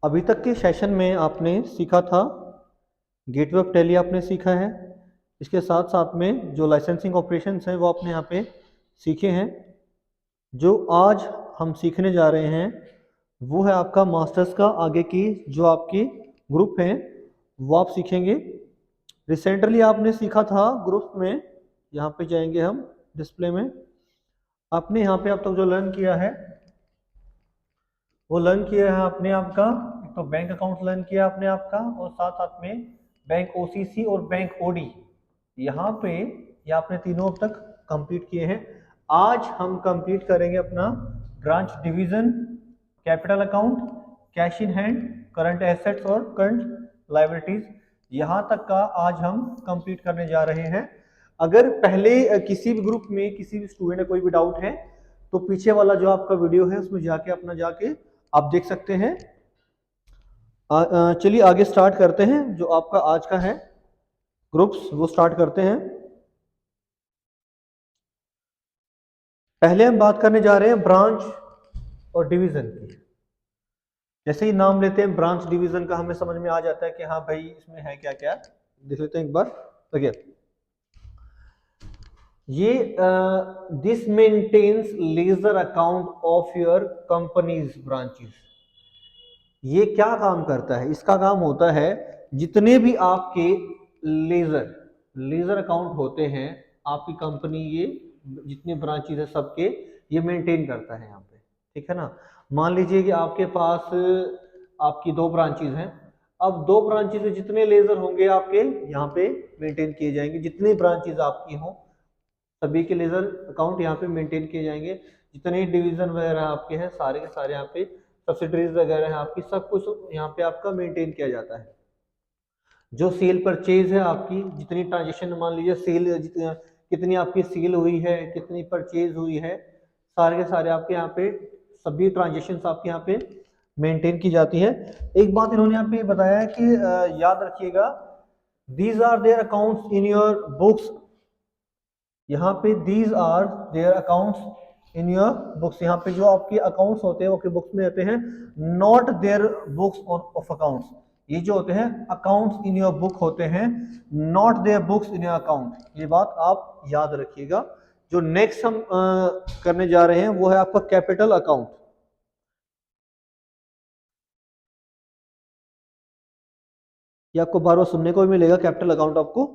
अभी तक के सेशन में आपने सीखा था गेटवे ऑफ टैली आपने सीखा है। इसके साथ साथ में जो लाइसेंसिंग ऑपरेशंस हैं वो आपने यहाँ पे सीखे हैं। जो आज हम सीखने जा रहे हैं वो है आपका मास्टर्स का आगे की जो आपकी ग्रुप हैं वो आप सीखेंगे। रिसेंटली आपने सीखा था ग्रुप में, यहाँ पे जाएंगे हम डिस्प्ले में। आपने यहाँ पे अब तक जो लर्न किया है वो लर्न किया है आपने आपका एक तो बैंक अकाउंट लर्न किया आपने आपका, और साथ साथ में बैंक ओसीसी और बैंक ओडी यहाँ पे ये आपने तीनों अब तक कंप्लीट किए हैं। आज हम कंप्लीट करेंगे अपना branch division, capital account, cash in hand, current assets और करंट लायबिलिटीज, यहाँ तक का आज हम कंप्लीट करने जा रहे हैं। अगर पहले किसी भी ग्रुप में किसी भी स्टूडेंट का कोई भी डाउट है तो पीछे वाला जो आपका वीडियो है उसमें जाके अपना जाके आप देख सकते हैं। चलिए आगे स्टार्ट करते हैं। जो आपका आज का है ग्रुप्स वो स्टार्ट करते हैं। पहले हम बात करने जा रहे हैं ब्रांच और डिवीजन की। जैसे ही नाम लेते हैं ब्रांच डिवीजन का हमें समझ में आ जाता है कि हाँ भाई इसमें है क्या क्या। देख लेते हैं एक बार। देखिए ये this maintenance ledger account of your companies branches. ये क्या काम करता है? इसका काम होता है जितने भी आपके लेजर लेजर अकाउंट होते हैं आपकी कंपनी, ये जितने ब्रांचेस है सबके ये मेंटेन करता है यहाँ पे। ठीक है ना। मान लीजिए कि आपके पास आपकी दो ब्रांचेस हैं। अब दो ब्रांचेस में जितने लेजर होंगे आपके यहाँ पे मेंटेन किए जाएंगे। जितनी ब्रांचेस आपकी हों सभी के लेजर अकाउंट यहाँ पे मेंटेन किए जाएंगे। जितने डिवीजन वगैरह आपके हैं सारे के सारे यहाँ पे सब्सिडरीज वगैरह है आपकी, सब कुछ यहाँ पे आपका मेंटेन किया जाता है। जो सेल परचेज है आपकी, जितनी ट्रांजेक्शन मान लीजिए सेल कितनी आपकी सेल हुई है, कितनी परचेज हुई है, सारे के सारे आपके यहाँ पे सभी ट्रांजेक्शन आपके यहाँ पे मेंटेन की जाती है। एक बात इन्होंने यहाँ पे बताया है कि याद रखिएगा, these are their accounts in your books. यहाँ पे these are their accounts in your books, यहाँ पे जो आपके अकाउंट्स होते हैं वो आपके बुक्स में होते हैं। Not their books of accounts, ये जो होते हैं अकाउंट्स इन योर बुक होते हैं, not their books in your account. ये बात आप याद रखिएगा। जो नेक्स्ट हम करने जा रहे हैं वो है आपका कैपिटल अकाउंट। ये आपको बार बार सुनने को भी मिलेगा कैपिटल अकाउंट आपको।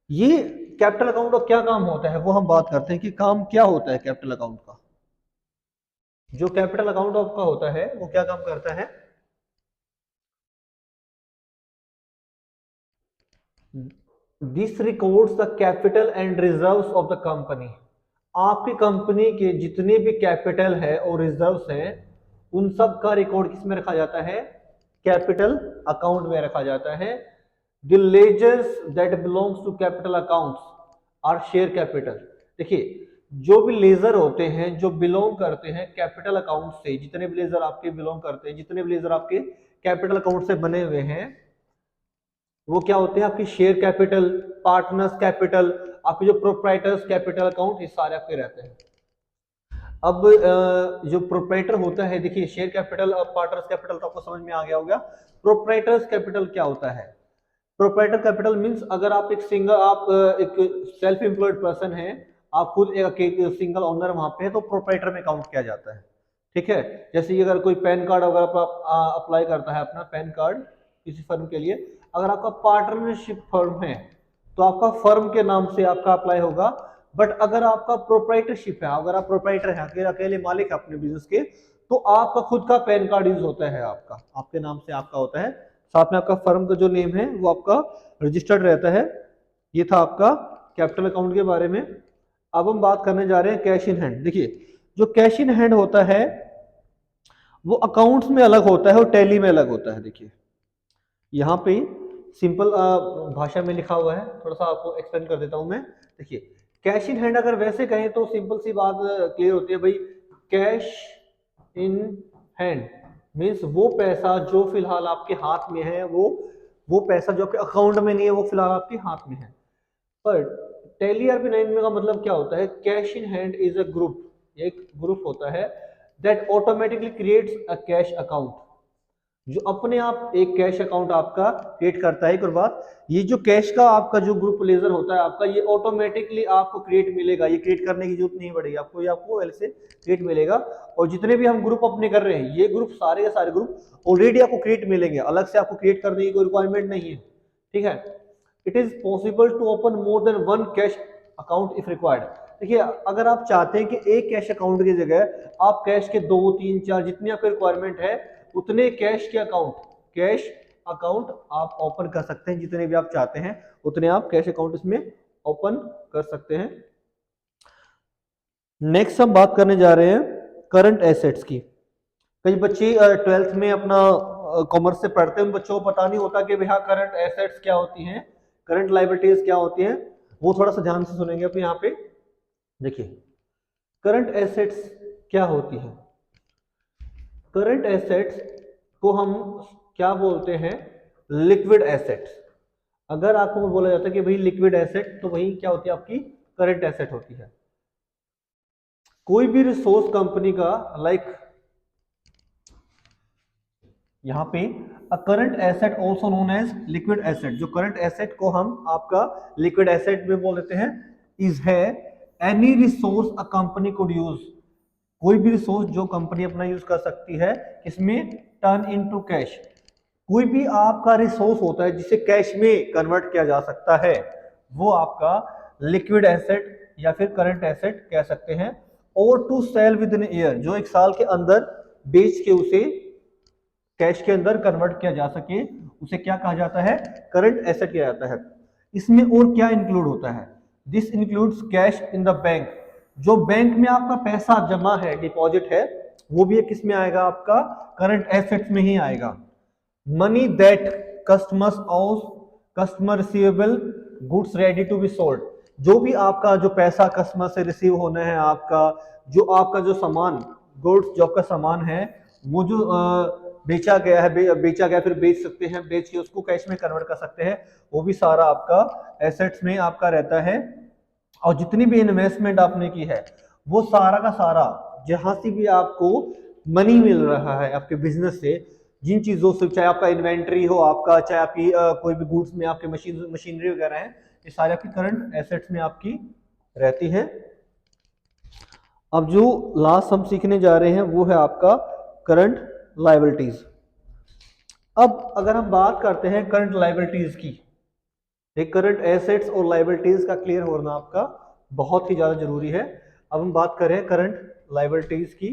ये कैपिटल अकाउंट का क्या काम होता है वो हम बात करते हैं कि काम क्या होता है कैपिटल अकाउंट का। जो कैपिटल अकाउंट आपका होता है वो क्या काम करता है? This records the capital and reserves of the company. आपकी कंपनी के जितने भी कैपिटल है और रिजर्व्स हैं उन सब का रिकॉर्ड किस में रखा जाता है? कैपिटल अकाउंट में रखा जाता है। The ledgers that belongs to capital accounts are share capital. देखिए जो भी लेजर होते हैं जो बिलोंग करते हैं कैपिटल अकाउंट से, जितने भी लेजर आपके बिलोंग करते हैं, जितने भी लेजर आपके कैपिटल अकाउंट से बने हुए हैं वो क्या होते हैं? आपकी शेयर कैपिटल, पार्टनर्स कैपिटल, आपके जो प्रोप्राइटर्स कैपिटल अकाउंट, ये सारे आपके रहते हैं। अब जो प्रोप्राइटर होता है, देखिए शेयर कैपिटल और पार्टनर्स कैपिटल तो आपको समझ में आ गया होगा। प्रोप्राइटर्स कैपिटल क्या होता है? प्रोप्राइटर कैपिटल मींस अगर आप एक सिंगल, आप एक सेल्फ एम्प्लॉयड पर्सन है, आप खुद एक सिंगल ओनर वहां पे है तो प्रोप्राइटर में काउंट किया जाता है। ठीक है। जैसे अगर कोई पैन कार्ड अगर आप अप्लाई करता है अपना पैन कार्ड किसी फर्म के लिए, अगर आपका पार्टनरशिप फर्म है तो आपका फर्म के नाम से आपका अप्लाई होगा। बट अगर आपका प्रोप्राइटरशिप है, अगर आप प्रोप्राइटर है, अकेले अकेले मालिक है अपने बिजनेस के, तो आपका खुद का पैन कार्ड यूज होता है, आपका आपके नाम से आपका होता है। साथ में आपका फर्म का जो नेम है वो आपका रजिस्टर्ड रहता है। ये था आपका कैपिटल अकाउंट के बारे में। अब हम बात करने जा रहे हैं कैश इन हैंड। देखिए जो कैश इन हैंड होता है वो अकाउंट्स में अलग होता है और टैली में अलग होता है। देखिए यहाँ पे सिंपल भाषा में लिखा हुआ है, थोड़ा सा आपको एक्सप्लेन कर देता हूं मैं। देखिए कैश इन हैंड अगर वैसे कहें तो सिंपल सी बात क्लियर होती है भाई। कैश इन हैंड मीन्स वो पैसा जो फिलहाल आपके हाथ में है, वो पैसा जो आपके अकाउंट में नहीं है वो फिलहाल आपके हाथ में है। पर टैली RP9 का मतलब क्या होता है? Cash in hand is a group, एक ग्रुप होता है that automatically creates a cash account. जो अपने आप एक कैश अकाउंट आपका क्रिएट करता है। एक और बात, ये जो कैश का आपका जो ग्रुप लेजर होता है आपका, ये ऑटोमेटिकली आपको क्रिएट मिलेगा, ये क्रिएट करने की जरूरत नहीं पड़ेगी आपको, ये आपको पहले से क्रिएट मिलेगा। और जितने भी हम ग्रुप अपने कर रहे हैं, ये ग्रुप सारे के सारे ग्रुप ऑलरेडी आपको क्रिएट मिलेंगे, अलग से आपको क्रिएट करने की कोई रिक्वायरमेंट नहीं है, ठीक है। It is possible to open more than one cash account if required. देखिए, अगर आप चाहते हैं कि एक कैश अकाउंट की जगह आप कैश के 2, 3, 4 जितनी आपकी रिक्वायरमेंट है उतने कैश अकाउंट आप ओपन कर सकते हैं, जितने भी आप चाहते हैं उतने आप कैश अकाउंट इसमें ओपन कर सकते हैं। नेक्स्ट हम बात करने जा रहे हैं करंट एसेट्स की। कई बच्चे 12th में अपना कॉमर्स से पढ़ते हैं, उन बच्चों को पता नहीं होता कि भैया करंट एसेट्स क्या होती हैं, करंट लायबिलिटीज क्या होती हैं। वो थोड़ा सा ध्यान से सुनेंगे। अपने यहाँ पे देखिए, करंट एसेट्स क्या होती है। करंट एसेट्स को हम क्या बोलते हैं, लिक्विड एसेट्स। अगर आपको बोला जाता है कि भाई लिक्विड एसेट, तो वही क्या होती है, आपकी करंट एसेट होती है। कोई भी रिसोर्स कंपनी का, लाइक यहां पे a current asset also known as liquid asset, जो करंट एसेट को हम आपका लिक्विड एसेट में बोल देते हैं, इज है any resource a company could use, कोई भी रिसोर्स जो कंपनी अपना यूज कर सकती है, इसमें टर्न इनटू कैश। कोई भी आपका रिसोर्स होता है जिसे कैश में कन्वर्ट किया जा सकता है, वो आपका लिक्विड एसेट या फिर करंट एसेट कह सकते हैं। और to sell within year, जो एक साल के अंदर बेच के उसे कैश के अंदर कन्वर्ट किया जा सके, उसे क्या कहा जाता है, करंट एसेट किया जाता है। इसमें और क्या इंक्लूड होता है, this includes cash in the bank, जो बैंक में आपका पैसा जमा है, डिपॉजिट है, वो भी किस में आएगा, आपका करंट एसेट्स में ही आएगा। Money that customers of customer receivable goods ready to be sold, जो भी आपका जो पैसा कस्टमर से रिसीव होना है, आपका जो सामान गुड्स, जो आपका सामान है, वो जो बेचा गया है, बेचा गया फिर बेच सकते हैं, बेच के उसको कैश में कन्वर्ट कर सकते हैं, वो भी सारा आपका एसेट्स में आपका रहता है। और जितनी भी इन्वेस्टमेंट आपने की है, वो सारा का सारा, जहां से भी आपको मनी मिल रहा है आपके बिजनेस से, जिन चीजों से, चाहे आपका इन्वेंट्री हो आपका, चाहे आपकी कोई भी गुड्स में आपके मशीनरी वगैरह है, ये सारे आपकी करंट एसेट्स में आपकी रहती है। अब जो लास्ट हम सीखने जा रहे हैं वो है आपका करंट लायबिलिटीज। अब अगर हम बात करते हैं करंट लायबिलिटीज की, एक करंट एसेट्स और लायबिलिटीज का क्लियर होना आपका बहुत ही ज्यादा जरूरी है। अब हम बात करें करंट लायबिलिटीज की।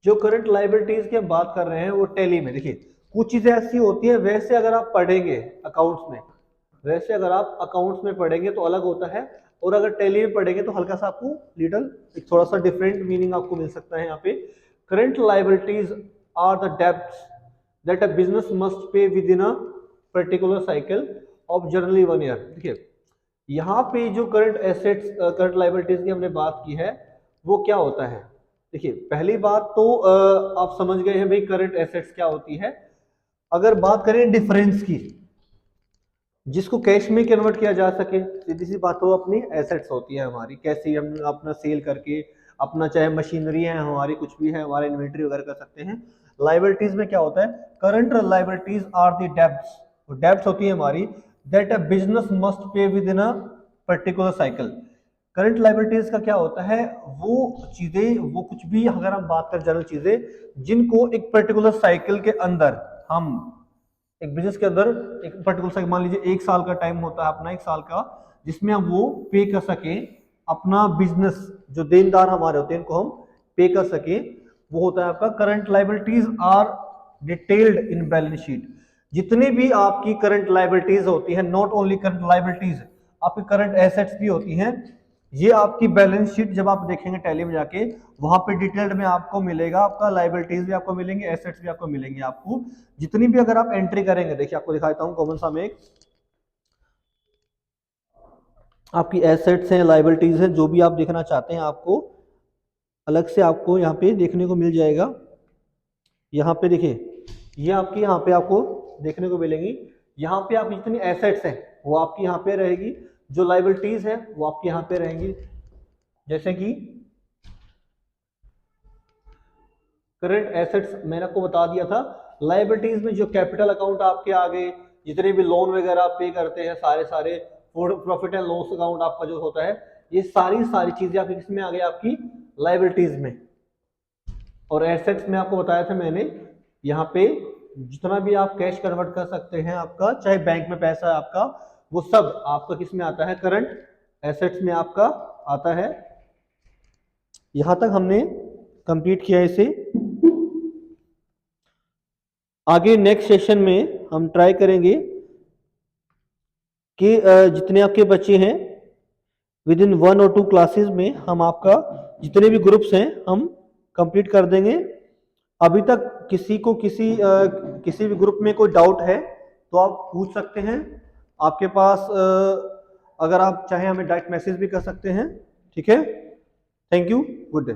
जो करंट लायबिलिटीज की हम बात कर रहे हैं वो टैली में, देखिए कुछ चीजें ऐसी होती है, वैसे अगर आप पढ़ेंगे अकाउंट्स में, वैसे अगर आप अकाउंट्स में पढ़ेंगे तो अलग होता है, और अगर टैली में पढ़ेंगे तो हल्का सा आपको लिटल एक थोड़ा सा डिफरेंट मीनिंग आपको मिल सकता है यहाँ पे। Current liabilities are the debts that a business must pay within a particular cycle of generally 1 year. देखिए, यहाँ पे जो करंट एसेट्स करंट लायबिलिटीज की हमने बात की है, वो क्या होता है। देखिए, पहली बात तो आप समझ गए हैं भाई करंट एसेट्स क्या होती है। अगर बात करें डिफरेंस की, जिसको कैश में कन्वर्ट किया जा सके, सीधी सी बात हो, अपनी एसेट्स होती है हमारी, कैसे हम अपना सेल करके अपना, चाहे मशीनरी है हमारी, कुछ भी है हमारा, इन्वेंट्री वगैरह कर सकते हैं। लायबिलिटीज में क्या होता है, current liabilities are the debts, debts होती है हमारी, that a business must pay within a particular cycle. Current liabilities का क्या होता है, वो चीजें, वो कुछ भी, अगर हम बात करें जनरल चीजें, जिनको एक पर्टिकुलर साइकिल के अंदर, हम एक बिजनेस के अंदर एक पर्टिकुलर साइकिल, मान लीजिए 1 साल का टाइम होता है अपना, 1 साल का, जिसमें हम वो पे कर सके अपना बिजनेस, जो देनदार हमारे होते हैं इनको हम पे कर सके, वो होता है आपका current liabilities are detailed in balance sheet. जितनी भी आपकी करंट लायबिलिटीज होती है, नॉट ओनली करंट लायबिलिटीज, आपकी करंट एसेट्स भी होती हैं, ये आपकी बैलेंस शीट जब आप देखेंगे टैली में जाके, वहां पे डिटेल्ड में आपको मिलेगा, आपका लायबिलिटीज भी आपको मिलेंगे, एसेट्स भी आपको मिलेंगे। आपको जितनी भी अगर आप एंट्री करेंगे, देखिए आपको दिखाता हूं कॉमन सा में, एक आपकी एसेट्स हैं, लायबिलिटीज हैं, जो भी आप देखना चाहते हैं, आपको अलग से आपको यहाँ पे देखने को मिल जाएगा। यहाँ पे देखिए, ये आपकी यहाँ पे आपको देखने को मिलेंगी। यहाँ पे आप जितनी एसेट्स हैं वो आपकी यहाँ पे रहेगी, जो लायबिलिटीज है वो आपकी यहाँ पे रहेंगी। जैसे कि करंट एसेट्स मैंने आपको बता दिया था। लाइबिलिटीज में जो कैपिटल अकाउंट आपके आ गए, जितने भी लोन वगैरह आप पे करते हैं, सारे सारे प्रॉफिट एंड लॉस अकाउंट आपका जो होता है, ये सारी सारी चीजें आपकी किसमें आ गई, आपकी लाइबिलिटीज में। और एसेट्स में आपको बताया था मैंने, यहाँ पे जितना भी आप कैश कन्वर्ट कर सकते हैं आपका, चाहे बैंक में पैसा है आपका, वो सब आपका किस में आता है, करंट एसेट्स में आपका आता है। यहां तक हमने कंप्लीट किया इसे। आगे नेक्स्ट सेशन में हम ट्राई करेंगे कि जितने आपके बच्चे हैं विद इन 1 और 2 क्लासेस में हम आपका जितने भी ग्रुप्स हैं हम कंप्लीट कर देंगे। अभी तक किसी को किसी भी ग्रुप में कोई डाउट है तो आप पूछ सकते हैं। आपके पास अगर आप चाहें हमें डायरेक्ट मैसेज भी कर सकते हैं। ठीक है, थैंक यू, गुड डे।